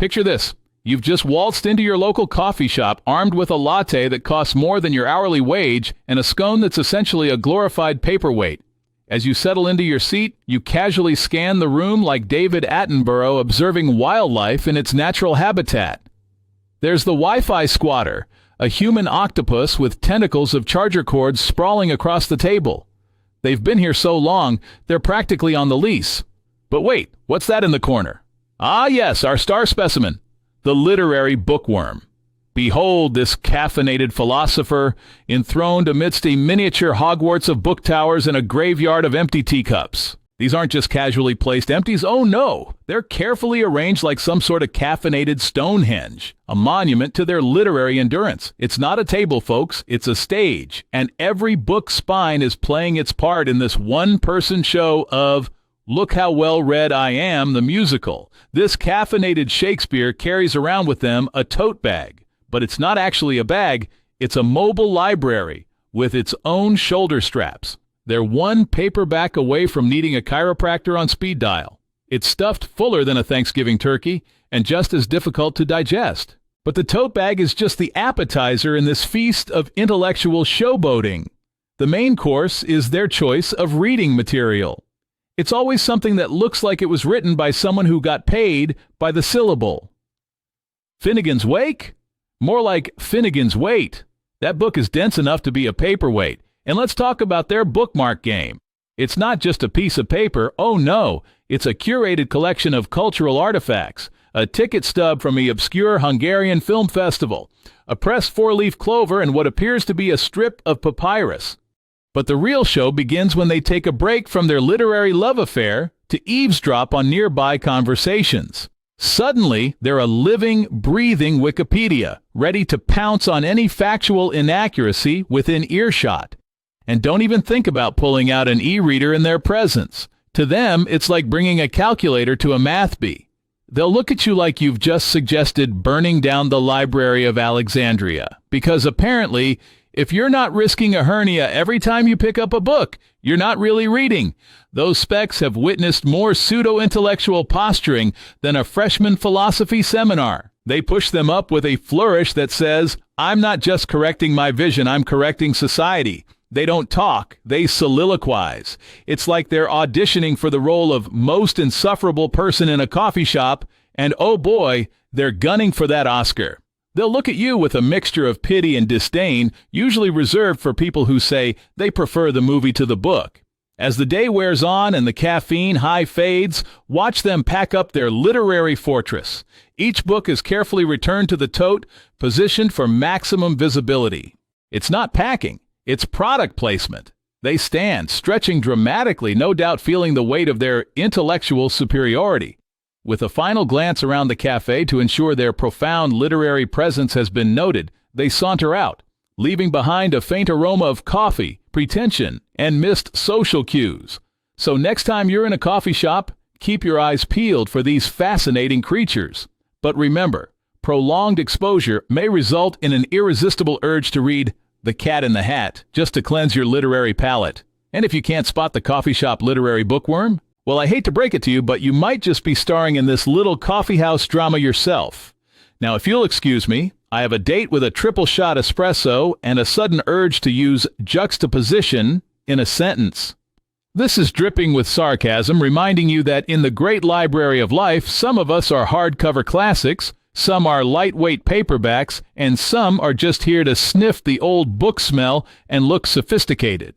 Picture this. You've just waltzed into your local coffee shop armed with a latte that costs more than your hourly wage and a scone that's essentially a glorified paperweight. As you settle into your seat, you casually scan the room like David Attenborough observing wildlife in its natural habitat. There's the Wi-Fi squatter, a human octopus with tentacles of charger cords sprawling across the table. They've been here so long, they're practically on the lease. But wait, what's that in the corner? Ah yes, our star specimen, the literary bookworm. Behold this caffeinated philosopher enthroned amidst a miniature Hogwarts of book towers and a graveyard of empty teacups. These aren't just casually placed empties. Oh no, they're carefully arranged like some sort of caffeinated Stonehenge, a monument to their literary endurance. It's not a table, folks, it's a stage, and every book spine is playing its part in this one-person show of Look How Well Read I Am, the musical. This caffeinated Shakespeare carries around with them a tote bag. But it's not actually a bag, it's a mobile library with its own shoulder straps. They're one paperback away from needing a chiropractor on speed dial. It's stuffed fuller than a Thanksgiving turkey and just as difficult to digest. But the tote bag is just the appetizer in this feast of intellectual showboating. The main course is their choice of reading material. It's always something that looks like it was written by someone who got paid by the syllable. Finnegan's Wake? More like Finnegan's Weight. That book is dense enough to be a paperweight. And let's talk about their bookmark game. It's not just a piece of paper. Oh no, it's a curated collection of cultural artifacts. A ticket stub from the obscure Hungarian film festival. A pressed four-leaf clover and what appears to be a strip of papyrus. But the real show begins when they take a break from their literary love affair to eavesdrop on nearby conversations. Suddenly, they're a living, breathing Wikipedia, ready to pounce on any factual inaccuracy within earshot. And don't even think about pulling out an e-reader in their presence. To them, it's like bringing a calculator to a math bee. They'll look at you like you've just suggested burning down the Library of Alexandria, because apparently, if you're not risking a hernia every time you pick up a book, you're not really reading. Those specs have witnessed more pseudo-intellectual posturing than a freshman philosophy seminar. They push them up with a flourish that says, I'm not just correcting my vision, I'm correcting society. They don't talk, they soliloquize. It's like they're auditioning for the role of most insufferable person in a coffee shop, and oh boy, they're gunning for that Oscar. They'll look at you with a mixture of pity and disdain, usually reserved for people who say they prefer the movie to the book. As the day wears on and the caffeine high fades, watch them pack up their literary fortress. Each book is carefully returned to the tote, positioned for maximum visibility. It's not packing, it's product placement. They stand, stretching dramatically, no doubt feeling the weight of their intellectual superiority. With a final glance around the cafe to ensure their profound literary presence has been noted, they saunter out, leaving behind a faint aroma of coffee, pretension, and missed social cues. So next time you're in a coffee shop, keep your eyes peeled for these fascinating creatures. But remember, prolonged exposure may result in an irresistible urge to read The Cat in the Hat just to cleanse your literary palate. And if you can't spot the coffee shop literary bookworm, well, I hate to break it to you, but you might just be starring in this little coffeehouse drama yourself. Now, if you'll excuse me, I have a date with a triple shot espresso and a sudden urge to use juxtaposition in a sentence. This is dripping with sarcasm, reminding you that in the great library of life, some of us are hardcover classics, some are lightweight paperbacks, and some are just here to sniff the old book smell and look sophisticated.